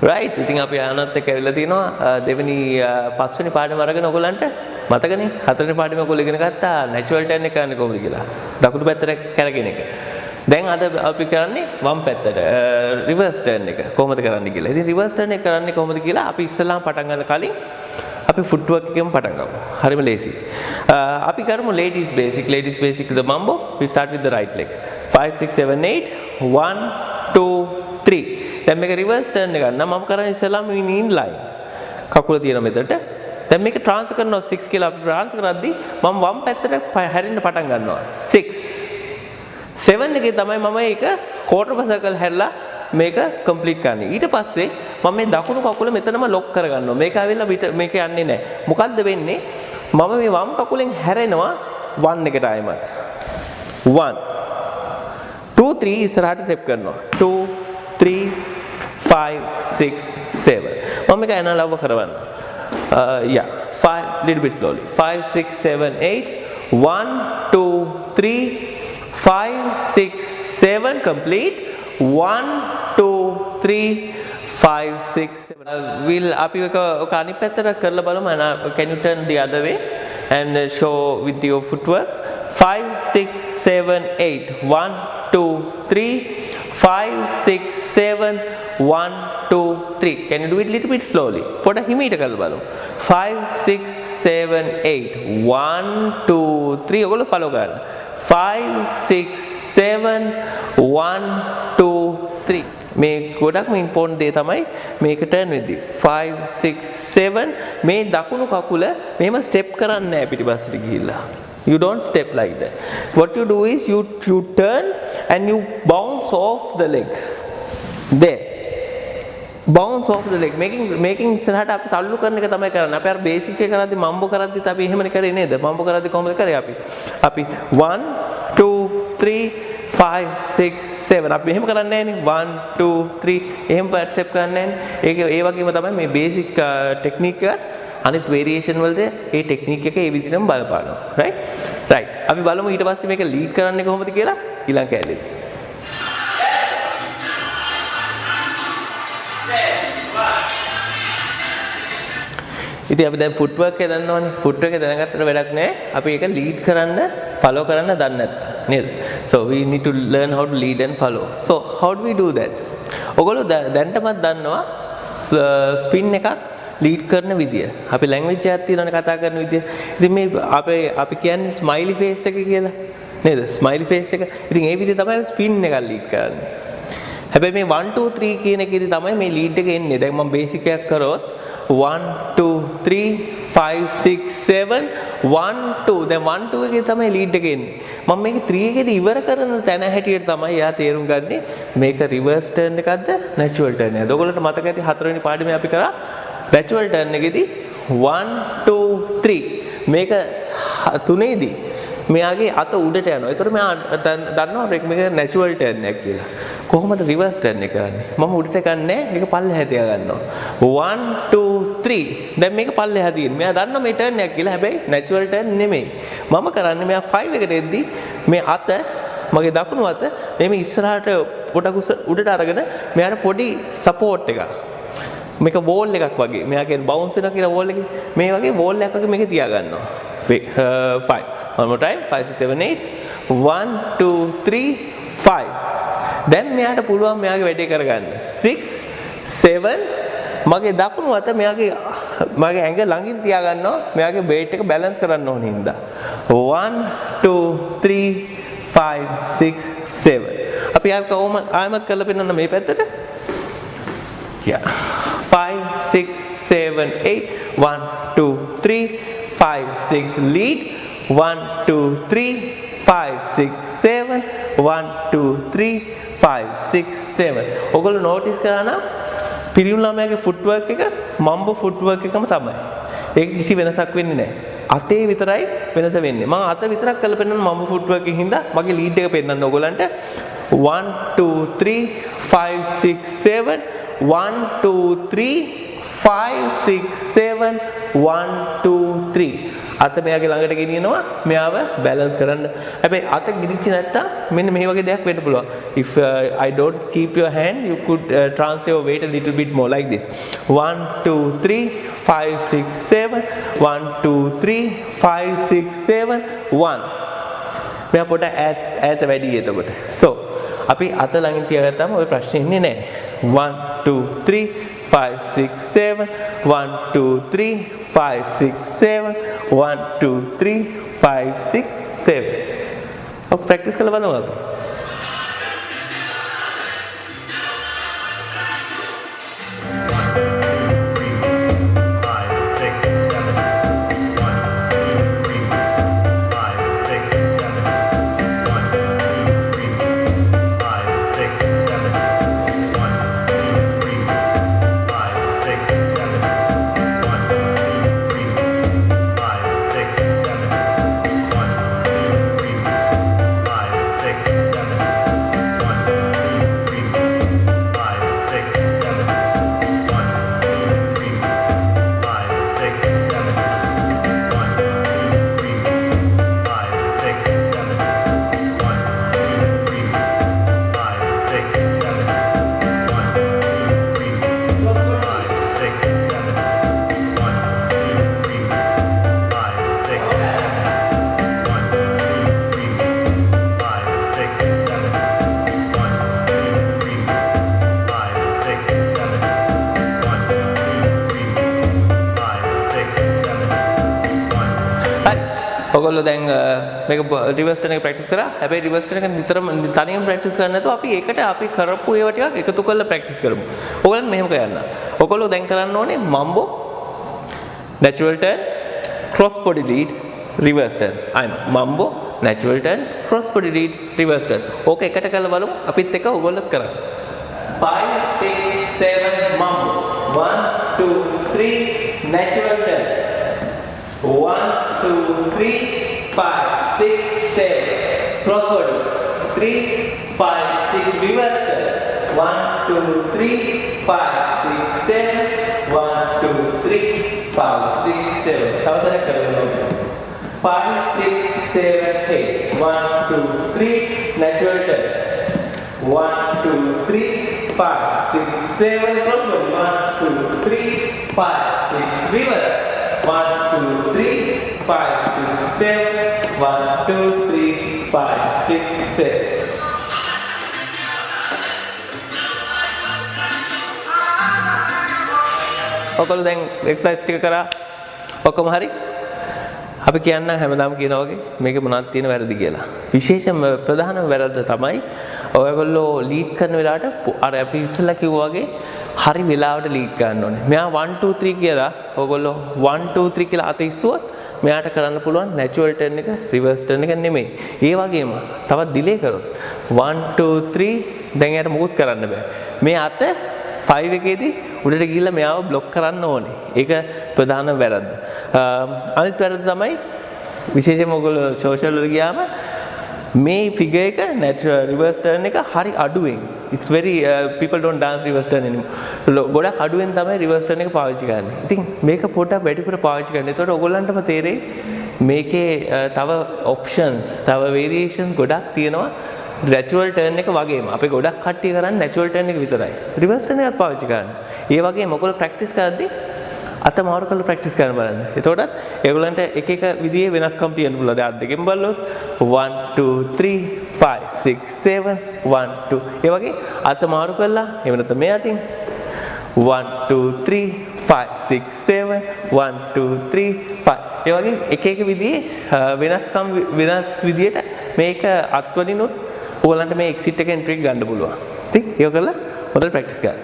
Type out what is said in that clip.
right ඉතින් අපි ආනත් එක්ක ඇවිල්ලා තිනවා දෙවෙනි පස්වෙනි පාඩම අරගෙන ඔයගලන්ට මතකනේ හතරවෙනි පාඩම ඔයගොල්ලෝ ඉගෙන ගත්තා natural turn එක කරන්නේ කොහොමද කියලා දකුණු පැත්තට කරගෙන එක දැන් අද අපි කරන්නේ වම් පැත්තට reverse turn එක කොහොමද කරන්නේ කියලා ඉතින් reverse turn එක කරන්නේ කොහොමද කියලා අපි ඉස්සෙල්ලාම පටන් ගන්න කලින් අපි footwork එකෙන් පටන් ගමු හරිම ලේසි අපි කරමු ladies basic the mambo we start with the right leg 5 6 7 8 1 2 3 දැන් මේක reverse turn එක ගන්න මම කරන්නේ ඉස්සෙල්ලාම in line කකුල තියෙන මෙතනට දැන් මේක transfer කරනවා 6 කියලා අපි transfer කරද්දී මම වම් පැත්තට හැරෙන්න පටන් ගන්නවා 6 7 එකේ තමයි මම ඒක quarter of a circle හැරලා මේක complete කරන්නේ ඊට පස්සේ මම මේ දකුණු කකුල මෙතනම lock කරගන්නවා මේක ආවිල්ලා මේක යන්නේ නැහැ මොකද්ද වෙන්නේ මම මේ වම් කකුලෙන් හැරෙනවා 1 එකට ආයෙමත් 1 2 3 ඉස්සරහට step කරනවා 2 3 5 6 7 මම මේක ඇනලව් කරවන්න yeah 5 little bit slowly 5 6 7 8 1 2 3 5 6 7 complete 1 2 3 5 6 7 we'll අපි එක අනිත් පැත්තට කරලා බලමු can you turn the other way and show with your footwork 5 6 7 8 1 2 3 5 6 7 1 2 3 can you do it little bit slowly පොඩ හිමීට කරලා බලමු 5 6 7 8 1 2 3 ඔයගොල්ලෝ follow කරන්න 5 6 7 1 2 3 මේ ගොඩක්ම ඉම්පෝර්ටන්ට් දේ තමයි මේක ටර්න් වෙද්දී 5 6 7 මේ දකුණු කකුල මෙහෙම ස්ටෙප් කරන්නේ නැහැ පිටිපස්සට ගිහිල්ලා you don't step like that what you do is you turn and you bounce off the leg there bounce off the leg making ඉස්සරහට අපි තල්ලු කරන එක තමයි කරන්නේ අපි අර බේසික් එක කරද්දි මම්බෝ කරද්දිත් අපි එහෙමනේ කරේ නේද මම්බෝ කරද්දි කොහොමද කරේ අපි 1 2 3 5 6 7 අපි එහෙම කරන්නේ නැහැ නේ 1 2 3 එහෙම ස්ටෙප් කරන්නේ නැහැ ඒක ඒ වගේම තමයි මේ බේසික් ටෙක්නික් එක අනිත් වේරියේෂන් වලට ඒ ටෙක්නික් එක ඒ විදිහටම බලපානවා right අපි බලමු ඊට පස්සේ මේක ලීඩ් කරන්නේ කොහොමද කියලා ඊළඟ කැලේදී ඉතින් අපි දැන් ෆුට්වර්ක් එක දන්නවනේ ෆුට්වර්ක් එක දැනගත්තට වැඩක් නැහැ අපි ඒක ලීඩ් කරන්න ෆලෝ කරන්න දන්නේ නැත්නම් නේද so we need to learn how to lead and follow so how do we do that ඔයගොල්ලෝ දැන්ටමත් දන්නවා ස්පින් එකක් ලීඩ් කරන විදිය අපි ලැන්ග්වේජ් එකක් තියෙනවනේ කතා කරන විදිය ඉතින් මේ අපි කියන්නේ ස්මයිලි ෆේස් එක කියලා නේද ස්මයිලි ෆේස් එක ඉතින් ඒ විදිය තමයි ස්පින් එකක් ලීඩ් කරන්නේ හැබැයි මේ 1 2 3 කියන එකේදී තමයි මේ ලීඩ් එක එන්නේ දැන් මම බේසික් එකක් කරොත් 1 2 3 5 6 7 1 2 දැන් 1 2 එකේ තමයි ලීඩ් එක එන්නේ මම මේක 3 එකේදී ඉවර කරන තැන හැටියට තමයි යා තේරුම් ගන්නේ මේක රිවර්ස් ටර්න් එකක්ද නැචරල් ටර්න් එකක්ද ඔයගොල්ලන්ට මතක ඇති හතරවෙනි පාඩමේ අපි කරා නැචරල් ටර්න් එකේදී 1 2 3 මේක තුනේදී මෙයාගේ අත උඩට යනවා. ඒතර මෙයා දන්නවා මේක නැචරල් ටර්න් එකක් කියලා. කොහොමද රිවර්ස් ටර්න් එක කරන්නේ? මම උඩට ගන්නෑ. ඒක පල්ලෙහා තියා ගන්නවා. 1 2 3. දැන් මේක පල්ලෙහා තියෙන්නේ. මෙයා දන්නවා මේ ටර්න් එකක් කියලා. හැබැයි නැචරල් ටර්න් නෙමෙයි. මම කරන්නේ මෙයා 5 එකට එද්දි මේ අත මගේ දකුණු අත මේ ඉස්සරහට පොඩක් උඩට අරගෙන මෙයාට පොඩි සපෝට් එකක්. මේක වෝල් එකක් වගේ. මෙයා කියන්නේ බවුන්ස් වෙනවා කියලා වෝල් එකේ. මේ වගේ වෝල් එකක් වගේ මේක තියා ගන්නවා. 5 one more time 5 6 7 8 1 2 3 5 දැන් මෙයාට පුළුවන් මෙයාගේ වැඩේ කරගන්න 6 7 මගේ දකුණු අත මගේ ඇඟ ළඟින් තියා ගන්නවා මෙයාගේ weight එක balance කරන්න ඕනේ හින්දා 1 2 3 5 6 7 අපි ආයමත් කරලා පෙන්නන්න මේ පැත්තට yeah 5 6 7 8 1 2 3 5 6 lead 1 2 3 5 6 7 1 2 3 5 6 7 ඔයගොල්ලෝ නෝටිස් කරා නම් පිරිමි ළමයාගේ ෆුට්වර්ක් එක මම්බෝ ෆුට්වර්ක් එකම තමයි. ඒක කිසි වෙනසක් වෙන්නේ නැහැ. අතේ විතරයි වෙනස වෙන්නේ. මම අත විතරක් කරලා පෙන්නන මම්බෝ ෆුට්වර්ක් එකකින් හින්දා මගේ ලීඩ් එක පෙන්නන්න ඕගොල්ලන්ට 1 2 3 5 6 7 1 2 3 5 6 7 1 2 3 අත මෙයාගේ ළඟට ගෙනියනවා මෙයාව බැලන්ස් කරන්න. හැබැයි අත ගිනිච්ච නැත්තම් මෙන්න මේ වගේ දෙයක් වෙන්න පුළුවන්. If I don't keep your hand, you could transfer your weight a little bit more like this. 1 2 3 5 6 7 1 2 3 5 6 7 1. මෙයා පොඩ ඈත වැඩි එතකොට. So අපි අත ළඟින් තියාගත්තාම ඔය ප්‍රශ්නේ ඉන්නේ නැහැ. 1 2 3 5 6 7 1 2 3 5 6 7 1 2 3 5 6 7. ඔක් ප්‍රැක්ටිස් කරලා බලමු අපි. ඔයගොල්ලෝ දැන් මේක රිවර්ස් කරන එක ප්‍රැක්ටිස් කරා. හැබැයි රිවර්ස් කරන එක නිතරම තනියම ප්‍රැක්ටිස් කරන්නේ නැතුව අපි ඒකට අපි කරපු ඒවා ටිකක් එකතු කරලා ප්‍රැක්ටිස් කරමු. ඔයගොල්ලන් මෙහෙම කරන්න. ඔයගොල්ලෝ දැන් කරන්න ඕනේ mambo, natural turn, cross body lead, reverse turn. අයම mambo, natural turn, cross body lead, reverse turn. ඕක එකට කරලා බලමු. අපිත් එක්ක ඔයගොල්ලොත් කරන්න. 5 6 7 mambo. 1 2 3 natural turn. 1 2 3 5 6 7 cross body. 3 5 6 reverse turn. 1 2 3 5 6 7 1 2 3 5 6 7. තව සැරයක් කරමු. 5 6 7 8 1 2 3 natural turn. 1 2 3 5 6 7 cross body. 1 2 3 5 6 reverse. 1 2 3 5 6 7 1 2 3 5 6 7. ඔයගොල්ලෝ දැන් එක්සර්සයිස් ටික කරා ඔක්කොම හරි? අපි කියන්න හැමදාම කියනවා වගේ මේකේ මොනවද තියෙන වැරදි කියලා. විශේෂම ප්‍රධානම වැරද්ද තමයි ඔයගොල්ලෝ ලීඩ් කරන වෙලාවට අර අපි ඉස්සෙල්ලා කිව්වා වගේ හරි වෙලාවට ලීඩ් ගන්න ඕනේ. මෙයා 1 2 3 කියලා ඔයගොල්ලෝ 1 2 3 කියලා අත ඉස්සුවොත් මෙයාට කරන්න පුළුවන් natural turn එක reverse turn එක නෙමෙයි. ඒ වගේම තවත් delay කරොත් 1 2 3 දැන් එයාට මොකුත් කරන්න බෑ. මේ අත 5 එකේදී උඩට ගිහිල්ලා මෙයාව බ්ලොක් කරන්න ඕනේ. ඒක ප්‍රධාන වැරද්ද. අනිත් වැරද්ද තමයි විශේෂයෙන්ම ඔයගොල්ලෝ සෝෂල් වල ගියාම මේ ෆිගර් එක natural reverse turn එක හරි අඩුවෙන්. It's very people don't dance reverse turn anymore. ගොඩක් අඩුවෙන් තමයි reverse turn එක පාවිච්චි කරන්නේ. ඉතින් මේක පොඩ්ඩක් වැඩිපුර පාවිච්චි කරන්න. ඒතකොට ඔයගොල්ලන්ටම තේරෙයි මේකේ තව options, තව variations ගොඩක් තියෙනවා. natural turn එක වගේම අපි ගොඩක් කට්ටිය කරන්නේ natural turn එක විතරයි. reverse turn එකත් පාවිච්චි කරන්න. ඒ වගේම ඔයගොල්ලෝ practice කරද්දී අත මාරු කරලා ප්‍රැක්ටිස් කරන්න බලන්න. එතකොටත් ඒගොල්ලන්ට එක එක විදිහේ වෙනස්කම් තියෙන්න පුළුවන්. දැන් අත් දෙකෙන් බලලොත් 1 2 3 5 6 7 1 2. ඒ වගේ අත මාරු කරලා එහෙම නැත්නම් මේ අතින් 1 2 3 5 6 7 1 2 3 5. ඒ වගේ එක එක විදිහේ වෙනස්කම් වෙනස් විදිහට මේක අත් වලිනුත් ඔයගොල්ලන්ට මේ exit එක entry එක ගන්න පුළුවන්. ඉතින් ඒක කරලා හොඳට ප්‍රැක්ටිස් කරන්න.